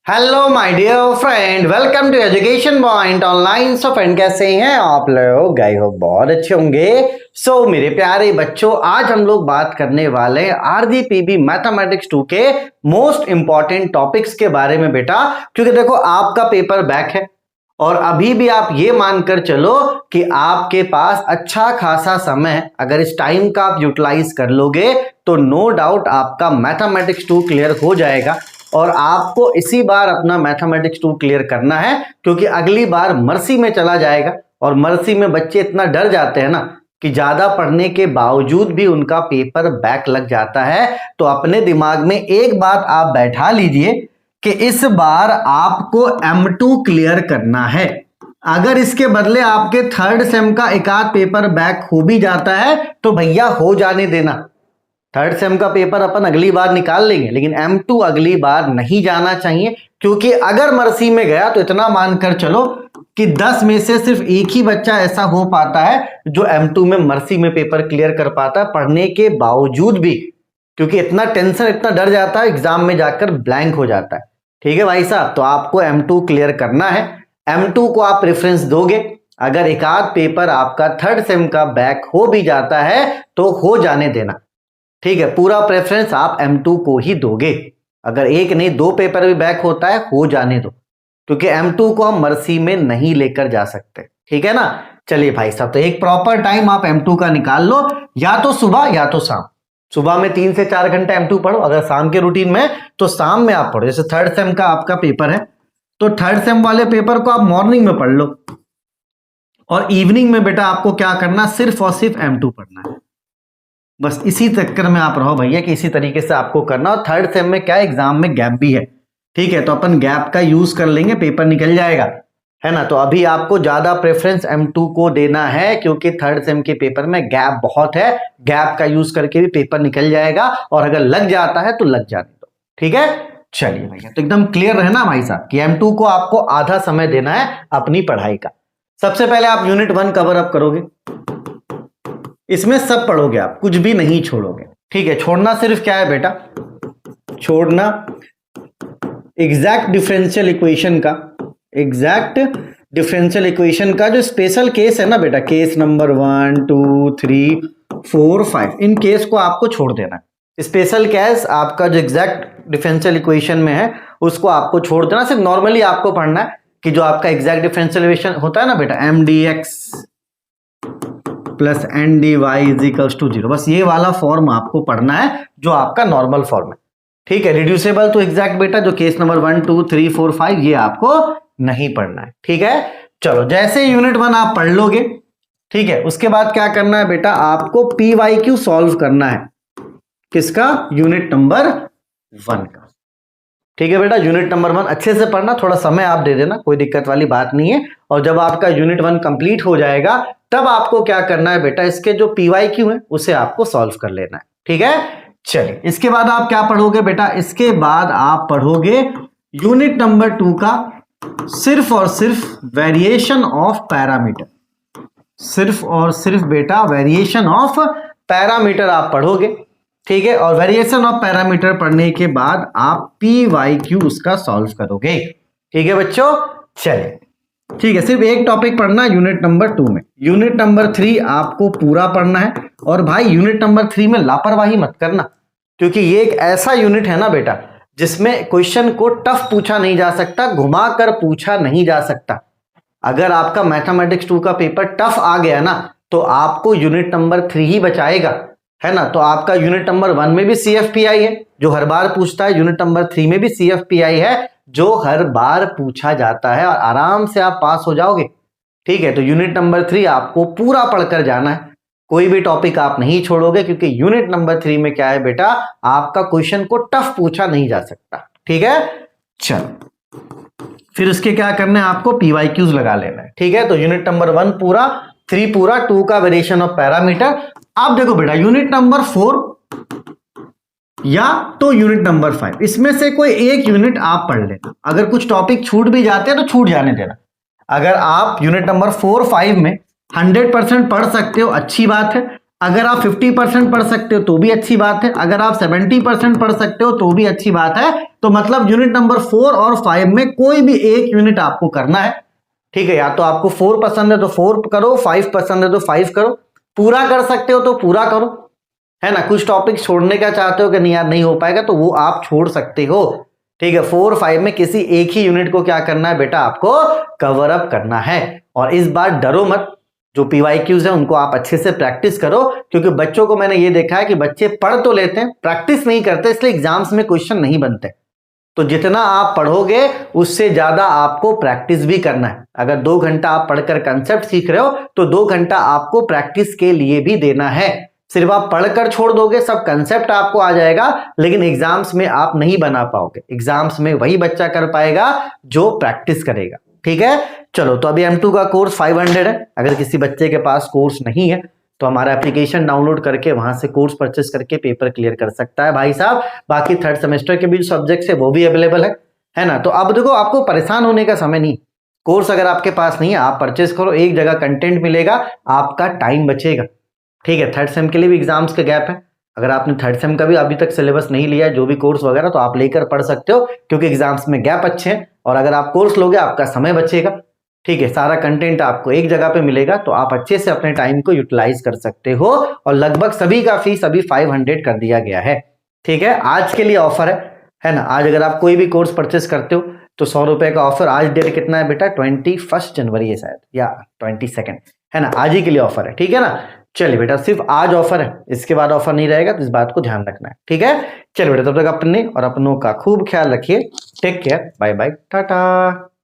Hello my dear friend, welcome to education point online. So friend, कैसे हैं आप लोग? आई होप बहुत अच्छे होंगे। मेरे प्यारे बच्चों, आज हम लोग बात करने वाले हैं आरजीपीबी मैथमेटिक्स 2 के मोस्ट इंपॉर्टेंट टॉपिक्स के बारे में बेटा। क्योंकि देखो, आपका पेपर बैक है और अभी भी आप ये मानकर चलो कि आपके पास अच्छा खासा समय है। अगर इस टाइम का आप यूटिलाइज कर लोगे तो नो डाउट आपका मैथमेटिक्स 2 क्लियर हो जाएगा। और आपको इसी बार अपना मैथमेटिक्स 2 क्लियर करना है, क्योंकि अगली बार मर्सी में चला जाएगा। और मर्सी में बच्चे इतना डर जाते हैं ना कि ज्यादा पढ़ने के बावजूद भी उनका पेपर बैक लग जाता है। तो अपने दिमाग में एक बात आप बैठा लीजिए कि इस बार आपको M2 क्लियर करना है। अगर इसके बदले आपके थर्ड सेम का एक आध पेपर बैक हो भी जाता है तो भैया हो जाने देना। थर्ड सेम का पेपर अपन अगली बार निकाल लेंगे, लेकिन M2 अगली बार नहीं जाना चाहिए। क्योंकि अगर मर्सी में गया तो इतना मानकर चलो कि 10 में से सिर्फ एक ही बच्चा ऐसा हो पाता है जो M2 में मर्सी में पेपर क्लियर कर पाता है पढ़ने के बावजूद भी। क्योंकि इतना टेंशन, इतना डर जाता है, एग्जाम में जाकर ब्लैंक हो जाता है। ठीक है भाई साहब, तो आपको M2 क्लियर करना है। M2 को आप प्रेफरेंस दोगे। अगर एक आध पेपर आपका थर्ड सेम का बैक हो भी जाता है तो हो जाने देना। ठीक है, पूरा प्रेफरेंस आप M2 को ही दोगे। अगर एक नहीं दो पेपर भी बैक होता है हो जाने दो, क्योंकि M2 को हम मर्सी में नहीं लेकर जा सकते। ठीक है ना। चलिए भाई साहब, तो एक प्रॉपर टाइम आप M2 का निकाल लो, या तो सुबह या तो शाम। सुबह में 3 से 4 घंटे M2 पढ़ो, अगर शाम के रूटीन में तो शाम में आप पढ़ो। जैसे थर्ड सेम का आपका पेपर है तो थर्ड सेम वाले पेपर को आप मॉर्निंग में पढ़ लो, और इवनिंग में बेटा आपको क्या करना, सिर्फ और सिर्फ M2 पढ़ना है। बस इसी चक्कर में आप रहो भैया कि इसी तरीके से आपको करना। और थर्ड सेम में क्या, एग्जाम में गैप भी है। ठीक है, तो अपन गैप का यूज कर लेंगे, पेपर निकल जाएगा, है ना। तो अभी आपको ज्यादा प्रेफरेंस M2 को देना है, क्योंकि थर्ड सेम के पेपर में गैप बहुत है। गैप का यूज करके भी पेपर निकल जाएगा, और अगर लग जाता है तो लग जाने दो। ठीक है, चलिए भैया, तो एकदम क्लियर रहना भाई साहब कि M2 को आपको आधा समय देना है अपनी पढ़ाई का। सबसे पहले आप यूनिट 1 कवर अप करोगे। इसमें सब पढ़ोगे आप, कुछ भी नहीं छोड़ोगे। ठीक है, छोड़ना सिर्फ क्या है बेटा, छोड़ना एग्जैक्ट डिफरेंशियल इक्वेशन का। एग्जैक्ट डिफरेंशियल इक्वेशन का जो स्पेशल केस है ना बेटा, केस नंबर 1 2 3 4 5, इन केस को आपको छोड़ देना। स्पेशल केस आपका जो एग्जैक्ट डिफरेंशियल इक्वेशन में है उसको आपको छोड़ देना। सिर्फ नॉर्मली आपको पढ़ना है कि जो आपका एग्जैक्ट डिफरेंशियल इक्वेशन होता है ना बेटा, mdx plus N D Y is equals to 0, बस ये वाला फॉर्म आपको पढ़ना है जो आपका नॉर्मल फॉर्म है। ठीक है, रिड्यूसेबल तो एग्जैक्ट बेटा जो केस नंबर 1 2 3 4 5 ये आपको नहीं पढ़ना है। ठीक है, चलो जैसे यूनिट 1 आप पढ़ लोगे, ठीक है, उसके बाद क्या करना है बेटा, आपको PYQ सॉल्व करना है। किसका? यूनिट नंबर 1 का। ठीक है बेटा, यूनिट नंबर 1 अच्छे से पढ़ना, थोड़ा समय आप दे देना, कोई दिक्कत वाली बात नहीं है। और जब आपका यूनिट 1 कंप्लीट हो जाएगा तब आपको क्या करना है बेटा, इसके जो PYQ है उसे आपको सॉल्व कर लेना है। ठीक है, चलिए इसके बाद आप क्या पढ़ोगे बेटा, इसके बाद आप पढ़ोगे यूनिट नंबर 2 का सिर्फ और सिर्फ वेरिएशन ऑफ पैरामीटर। सिर्फ और सिर्फ बेटा वेरिएशन ऑफ पैरामीटर आप पढ़ोगे। ठीक है, और वेरिएशन ऑफ पैरामीटर पढ़ने के बाद आप PYQ उसका सॉल्व करोगे। ठीक है बच्चों, चलिए ठीक है, सिर्फ एक टॉपिक पढ़ना यूनिट नंबर 2 में। यूनिट नंबर 3 आपको पूरा पढ़ना है। और भाई यूनिट नंबर 3 में लापरवाही मत करना, क्योंकि ये एक ऐसा यूनिट है ना बेटा जिसमें क्वेश्चन को टफ पूछा नहीं जा सकता, घुमा कर पूछा नहीं जा सकता। अगर आपका मैथमेटिक्स 2 का पेपर टफ आ गया ना तो आपको यूनिट नंबर 3 ही बचाएगा, है ना। तो आपका यूनिट नंबर 1 में भी CFPI है जो हर बार पूछता है, यूनिट नंबर 3 में भी CFPI है जो हर बार पूछा जाता है, और आराम से आप पास हो जाओगे। ठीक है, तो यूनिट नंबर 3 आपको पूरा पढ़कर जाना है, कोई भी टॉपिक आप नहीं छोड़ोगे, क्योंकि यूनिट नंबर 3 में क्या है बेटा, आपका क्वेश्चन को टफ पूछा नहीं जा सकता। ठीक है, चलो फिर उसके क्या करना है, आपको PYQs लगा लेना है। ठीक है, तो यूनिट नंबर 1 पूरा, 3 पूरा, 2 का वेरिएशन ऑफ पैरामीटर। आप देखो बेटा, यूनिट नंबर 4 या तो यूनिट नंबर 5, इसमें से कोई एक यूनिट आप पढ़ लेना। अगर कुछ टॉपिक छूट भी जाते हैं तो छूट जाने देना। अगर आप यूनिट नंबर 4 5 में 100% पढ़ सकते हो अच्छी बात है। अगर आप 50% पढ़ सकते हो तो भी अच्छी बात है, अगर आप 70% पढ़ सकते हो तो भी अच्छी बात है। तो मतलब यूनिट नंबर 4 और 5 में कोई भी एक यूनिट आपको करना है, ठीक है। या तो आपको 4 पसंद है तो 4 करो, 5 पसंद है तो 5 करो, पूरा कर सकते हो तो पूरा करो, है ना। कुछ टॉपिक छोड़ने का चाहते हो कि नहीं यार नहीं हो पाएगा तो वो आप छोड़ सकते हो, ठीक है। 4 5 में किसी एक ही यूनिट को क्या करना है बेटा, आपको कवर अप करना है। और इस बार डरो मत, जो पीवाईक्यूज है उनको आप अच्छे से प्रैक्टिस करो, क्योंकि बच्चों को मैंने ये देखा है कि बच्चे पढ़ तो लेते हैं, प्रैक्टिस नहीं करते, इसलिए एग्जाम्स में क्वेश्चन नहीं बनते। तो जितना आप पढ़ोगे उससे ज्यादा आपको प्रैक्टिस भी करना है। अगर 2 घंटा आप पढ़कर कंसेप्ट सीख रहे हो तो 2 घंटा आपको प्रैक्टिस के लिए भी देना है। सिर्फ आप पढ़कर छोड़ दोगे, सब कंसेप्ट आपको आ जाएगा, लेकिन एग्जाम्स में आप नहीं बना पाओगे। एग्जाम्स में वही बच्चा कर पाएगा जो प्रैक्टिस करेगा, ठीक है। चलो, तो अभी M2 का कोर्स 500 है। अगर किसी बच्चे के पास कोर्स नहीं है तो हमारा एप्लीकेशन डाउनलोड करके वहां से कोर्स परचेस करके पेपर क्लियर कर सकता है भाई साहब। बाकी थर्ड सेमेस्टर के भी सब्जेक्ट्स है वो भी अवेलेबल है ना। तो अब देखो, आपको परेशान होने का समय नहीं। कोर्स अगर आपके पास नहीं है, आप परचेस करो, एक जगह कंटेंट मिलेगा, आपका टाइम बचेगा, ठीक है। थर्ड सेम के लिए भी एग्जाम्स का गैप है, अगर आपने थर्ड सेम का भी अभी तक सिलेबस नहीं लिया है, जो भी कोर्स वगैरह, तो आप लेकर पढ़ सकते हो, क्योंकि एग्जाम्स में गैप अच्छे हैं। और अगर आप कोर्स लोगे आपका समय बचेगा, ठीक है। सारा कंटेंट आपको एक जगह पे मिलेगा, तो आप अच्छे से अपने टाइम को यूटिलाइज कर सकते हो। और लगभग सभी का फीस अभी 500 कर दिया गया है, ठीक है। आज के लिए ऑफर है ना। आज अगर आप कोई भी कोर्स परचेस करते हो तो 100 रुपए का ऑफर। आज डेट कितना है बेटा, 21 जनवरी है शायद, या 22, है ना। आज ही के लिए ऑफर है, ठीक है ना। चलिए बेटा, सिर्फ आज ऑफर है, इसके बाद ऑफर नहीं रहेगा, तो इस बात को ध्यान रखना है, ठीक है। चलिए बेटा, तब तक अपने और अपनों का खूब ख्याल रखिए। Take care, bye bye, Tata.